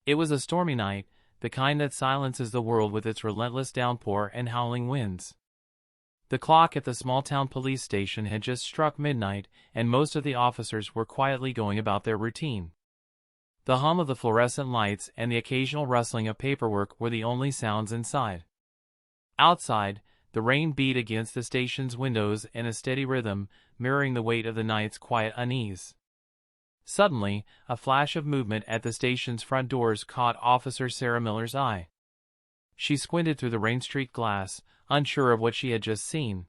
It was a stormy night, the kind that silences the world with its relentless downpour and howling winds. The clock at the small-town police station had just struck midnight, and most of the officers were quietly going about their routine. The hum of the fluorescent lights and the occasional rustling of paperwork were the only sounds inside. Outside, the rain beat against the station's windows in a steady rhythm, mirroring the weight of the night's quiet unease. Suddenly, a flash of movement at the station's front doors caught Officer Sarah Miller's eye. She squinted through the rain-streaked glass, unsure of what she had just seen.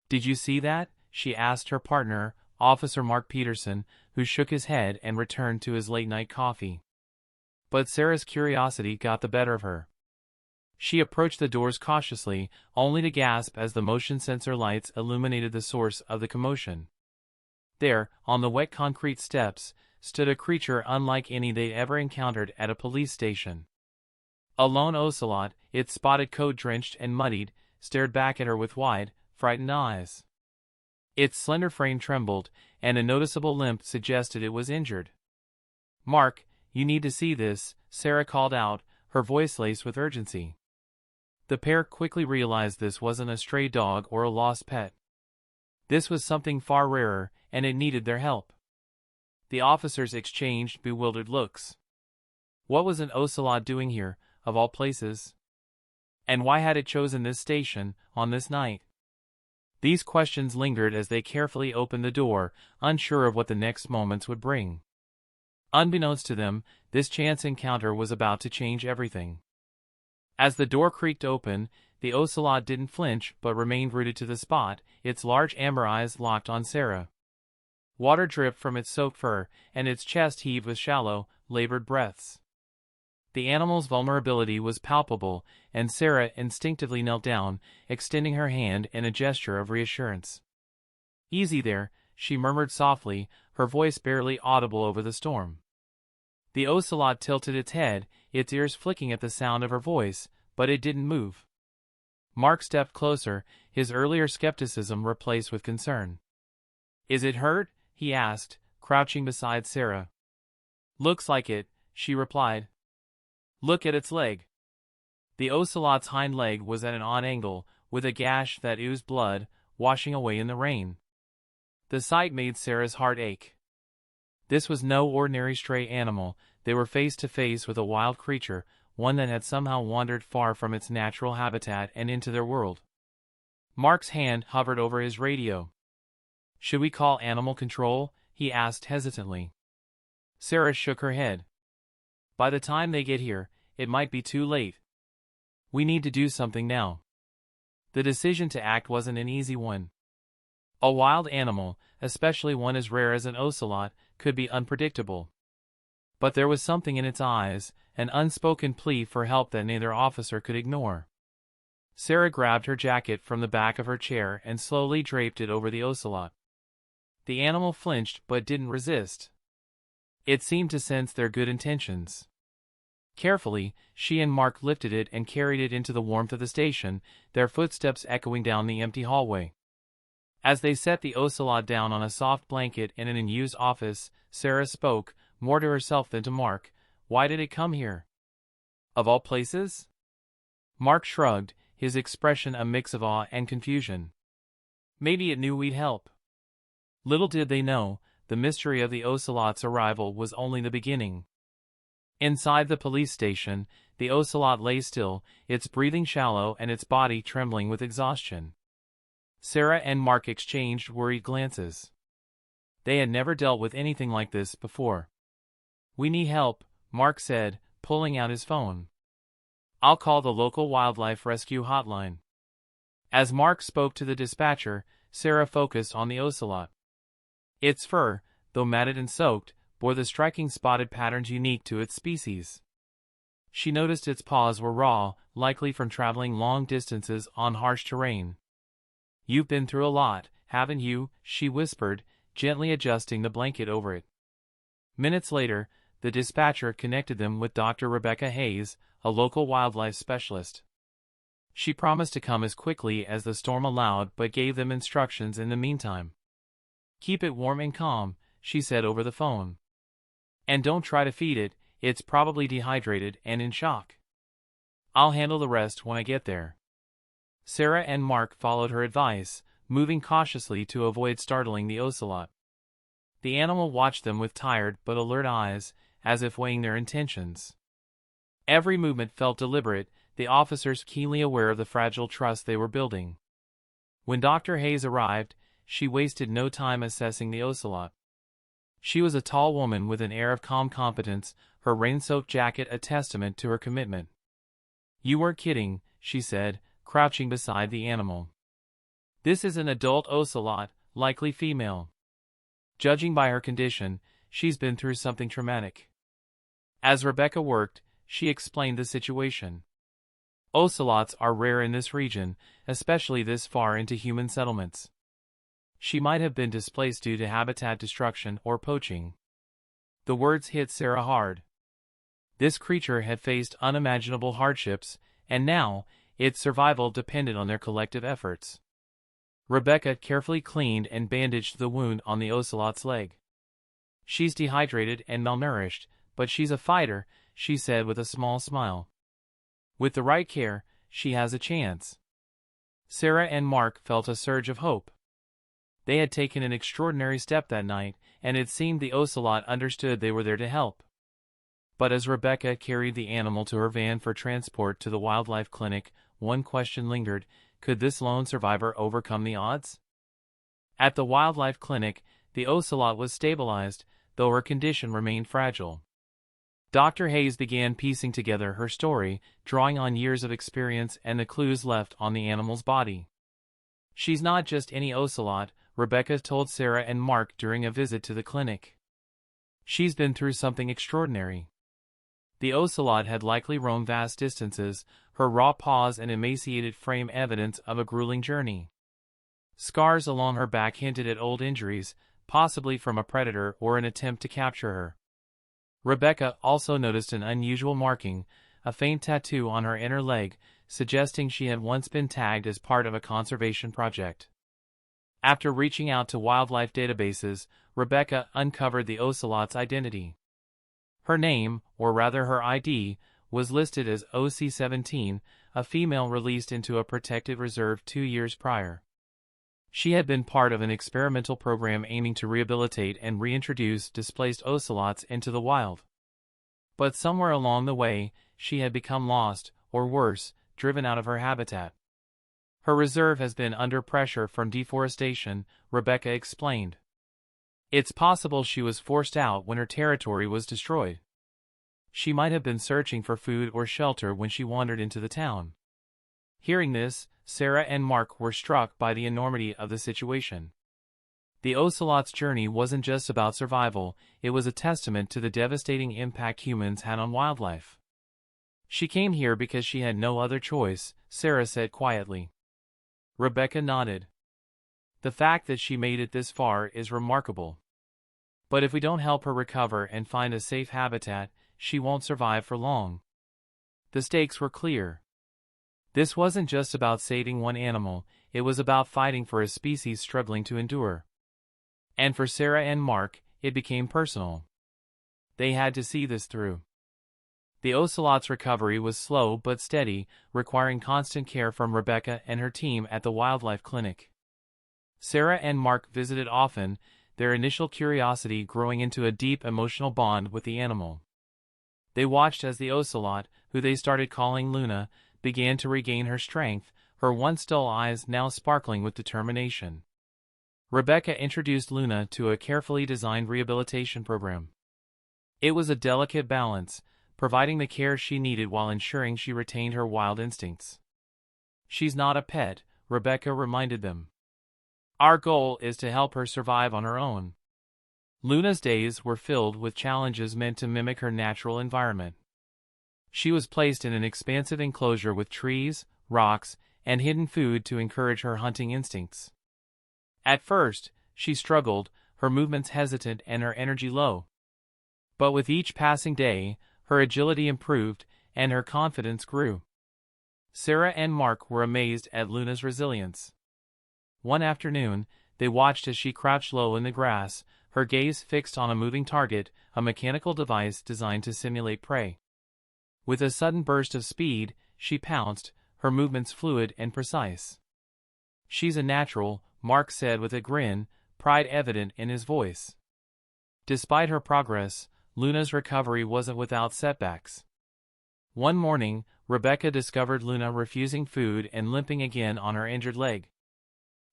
"Did you see that?" she asked her partner, Officer Mark Peterson, who shook his head and returned to his late-night coffee. But Sarah's curiosity got the better of her. She approached the doors cautiously, only to gasp as the motion sensor lights illuminated the source of the commotion. There, on the wet concrete steps, stood a creature unlike any they'd ever encountered at a police station. A lone ocelot, its spotted coat drenched and muddied, stared back at her with wide, frightened eyes. Its slender frame trembled, and a noticeable limp suggested it was injured. "Mark, you need to see this," Sarah called out, her voice laced with urgency. The pair quickly realized this wasn't a stray dog or a lost pet. This was something far rarer, and it needed their help. The officers exchanged bewildered looks. What was an ocelot doing here, of all places? And why had it chosen this station, on this night? These questions lingered as they carefully opened the door, unsure of what the next moments would bring. Unbeknownst to them, this chance encounter was about to change everything. As the door creaked open, the ocelot didn't flinch but remained rooted to the spot, its large amber eyes locked on Sarah. Water dripped from its soaked fur, and its chest heaved with shallow, labored breaths. The animal's vulnerability was palpable, and Sarah instinctively knelt down, extending her hand in a gesture of reassurance. "Easy there," she murmured softly, her voice barely audible over the storm. The ocelot tilted its head, its ears flicking at the sound of her voice, but it didn't move. Mark stepped closer, his earlier skepticism replaced with concern. "Is it hurt?" he asked, crouching beside Sarah. "Looks like it," she replied. "Look at its leg." The ocelot's hind leg was at an odd angle, with a gash that oozed blood, washing away in the rain. The sight made Sarah's heart ache. This was no ordinary stray animal. They were face to face with a wild creature, one that had somehow wandered far from its natural habitat and into their world. Mark's hand hovered over his radio. "Should we call animal control?" he asked hesitantly. Sarah shook her head. "By the time they get here, it might be too late. We need to do something now." The decision to act wasn't an easy one. A wild animal, especially one as rare as an ocelot, could be unpredictable. But there was something in its eyes, an unspoken plea for help that neither officer could ignore. Sarah grabbed her jacket from the back of her chair and slowly draped it over the ocelot. The animal flinched but didn't resist. It seemed to sense their good intentions. Carefully, she and Mark lifted it and carried it into the warmth of the station, their footsteps echoing down the empty hallway. As they set the ocelot down on a soft blanket in an unused office, Sarah spoke, more to herself than to Mark. "Why did it come here? Of all places?" Mark shrugged, his expression a mix of awe and confusion. "Maybe it knew we'd help." Little did they know, the mystery of the ocelot's arrival was only the beginning. Inside the police station, the ocelot lay still, its breathing shallow and its body trembling with exhaustion. Sarah and Mark exchanged worried glances. They had never dealt with anything like this before. "We need help," Mark said, pulling out his phone. "I'll call the local wildlife rescue hotline." As Mark spoke to the dispatcher, Sarah focused on the ocelot. Its fur, though matted and soaked, bore the striking spotted patterns unique to its species. She noticed its paws were raw, likely from traveling long distances on harsh terrain. "You've been through a lot, haven't you?" she whispered, gently adjusting the blanket over it. Minutes later, the dispatcher connected them with Dr. Rebecca Hayes, a local wildlife specialist. She promised to come as quickly as the storm allowed but gave them instructions in the meantime. "Keep it warm and calm," she said over the phone. "And don't try to feed it, It's probably dehydrated and in shock. I'll handle the rest when I get there. Sarah and Mark followed her advice, moving cautiously to avoid startling the ocelot. The animal watched them with tired but alert eyes, as if weighing their intentions. Every movement felt deliberate, the officers keenly aware of the fragile trust they were building. When Dr. Hayes arrived, she wasted no time assessing the ocelot. She was a tall woman with an air of calm competence, her rain-soaked jacket a testament to her commitment. "You weren't kidding," she said, crouching beside the animal. "This is an adult ocelot, likely female. Judging by her condition, she's been through something traumatic." As Rebecca worked, she explained the situation. Ocelots are rare in this region, especially this far into human settlements. She might have been displaced due to habitat destruction or poaching. The words hit Sarah hard. This creature had faced unimaginable hardships, and now, its survival depended on their collective efforts. Rebecca carefully cleaned and bandaged the wound on the ocelot's leg. "She's dehydrated and malnourished, but she's a fighter," she said with a small smile. "With the right care, she has a chance." Sarah and Mark felt a surge of hope. They had taken an extraordinary step that night, and it seemed the ocelot understood they were there to help. But as Rebecca carried the animal to her van for transport to the wildlife clinic, one question lingered: could this lone survivor overcome the odds? At the wildlife clinic, the ocelot was stabilized, though her condition remained fragile. Dr. Hayes began piecing together her story, drawing on years of experience and the clues left on the animal's body. "She's not just any ocelot," Rebecca told Sarah and Mark during a visit to the clinic. "She's been through something extraordinary." The ocelot had likely roamed vast distances, her raw paws and emaciated frame evidence of a grueling journey. Scars along her back hinted at old injuries, possibly from a predator or an attempt to capture her. Rebecca also noticed an unusual marking, a faint tattoo on her inner leg, suggesting she had once been tagged as part of a conservation project. After reaching out to wildlife databases, Rebecca uncovered the ocelot's identity. Her name, or rather her ID, was listed as OC-17, a female released into a protected reserve 2 years prior. She had been part of an experimental program aiming to rehabilitate and reintroduce displaced ocelots into the wild. But somewhere along the way, she had become lost, or worse, driven out of her habitat. "Her reserve has been under pressure from deforestation," Rebecca explained. "It's possible she was forced out when her territory was destroyed. She might have been searching for food or shelter when she wandered into the town." Hearing this, Sarah and Mark were struck by the enormity of the situation. The ocelot's journey wasn't just about survival, it was a testament to the devastating impact humans had on wildlife. "She came here because she had no other choice," Sarah said quietly. Rebecca nodded. "The fact that she made it this far is remarkable. But if we don't help her recover and find a safe habitat, she won't survive for long." The stakes were clear. This wasn't just about saving one animal, it was about fighting for a species struggling to endure. And for Sarah and Mark, it became personal. They had to see this through. The ocelot's recovery was slow but steady, requiring constant care from Rebecca and her team at the wildlife clinic. Sarah and Mark visited often, their initial curiosity growing into a deep emotional bond with the animal. They watched as the ocelot, who they started calling Luna, began to regain her strength, her once dull eyes now sparkling with determination. Rebecca introduced Luna to a carefully designed rehabilitation program. It was a delicate balance, providing the care she needed while ensuring she retained her wild instincts. "She's not a pet," Rebecca reminded them. "Our goal is to help her survive on her own." Luna's days were filled with challenges meant to mimic her natural environment. She was placed in an expansive enclosure with trees, rocks, and hidden food to encourage her hunting instincts. At first, she struggled, her movements hesitant and her energy low. But with each passing day, her agility improved, and her confidence grew. Sarah and Mark were amazed at Luna's resilience. One afternoon, they watched as she crouched low in the grass, her gaze fixed on a moving target, a mechanical device designed to simulate prey. With a sudden burst of speed, she pounced, her movements fluid and precise. "She's a natural," Mark said with a grin, pride evident in his voice. Despite her progress, Luna's recovery wasn't without setbacks. One morning, Rebecca discovered Luna refusing food and limping again on her injured leg.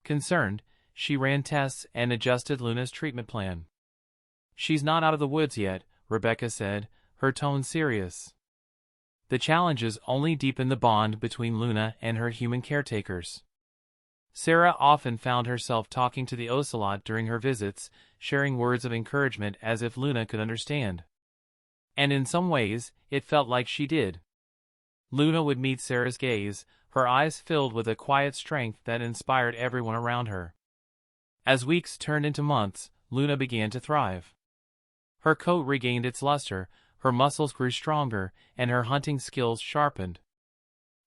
Concerned, she ran tests and adjusted Luna's treatment plan. "She's not out of the woods yet," Rebecca said, her tone serious. The challenges only deepened the bond between Luna and her human caretakers. Sarah often found herself talking to the Ocelot during her visits, sharing words of encouragement as if Luna could understand. And in some ways, it felt like she did. Luna would meet Sarah's gaze, her eyes filled with a quiet strength that inspired everyone around her. As weeks turned into months, Luna began to thrive. Her coat regained its luster, her muscles grew stronger, and her hunting skills sharpened.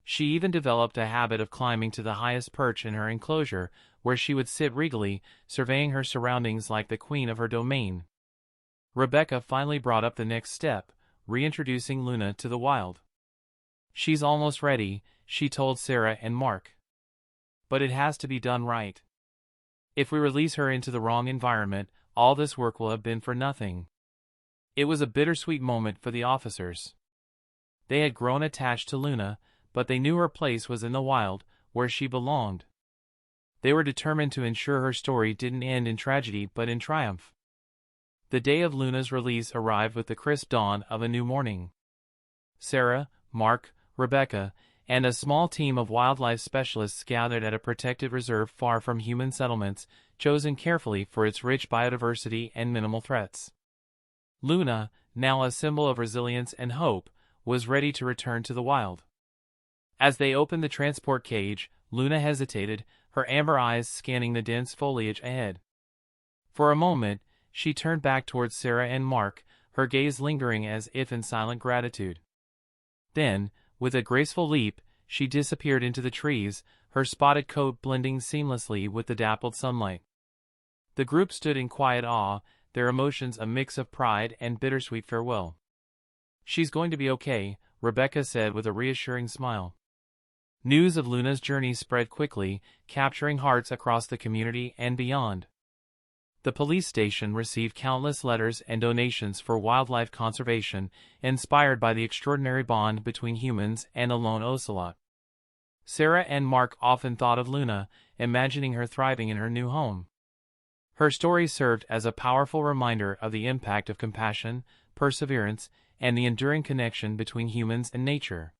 She even developed a habit of climbing to the highest perch in her enclosure, where she would sit regally, surveying her surroundings like the queen of her domain. Rebecca finally brought up the next step, reintroducing Luna to the wild. "She's almost ready," she told Sarah and Mark. "But it has to be done right. If we release her into the wrong environment, all this work will have been for nothing." It was a bittersweet moment for the officers. They had grown attached to Luna, but they knew her place was in the wild, where she belonged. They were determined to ensure her story didn't end in tragedy but in triumph. The day of Luna's release arrived with the crisp dawn of a new morning. Sarah, Mark, Rebecca, and a small team of wildlife specialists gathered at a protected reserve far from human settlements, chosen carefully for its rich biodiversity and minimal threats. Luna, now a symbol of resilience and hope, was ready to return to the wild. As they opened the transport cage, Luna hesitated, her amber eyes scanning the dense foliage ahead. For a moment, she turned back towards Sarah and Mark, her gaze lingering as if in silent gratitude. Then, with a graceful leap, she disappeared into the trees, her spotted coat blending seamlessly with the dappled sunlight. The group stood in quiet awe, their emotions a mix of pride and bittersweet farewell. "She's going to be okay," Rebecca said with a reassuring smile. News of Luna's journey spread quickly, capturing hearts across the community and beyond. The police station received countless letters and donations for wildlife conservation, inspired by the extraordinary bond between humans and a lone ocelot. Sarah and Mark often thought of Luna, imagining her thriving in her new home. Her story served as a powerful reminder of the impact of compassion, perseverance, and the enduring connection between humans and nature.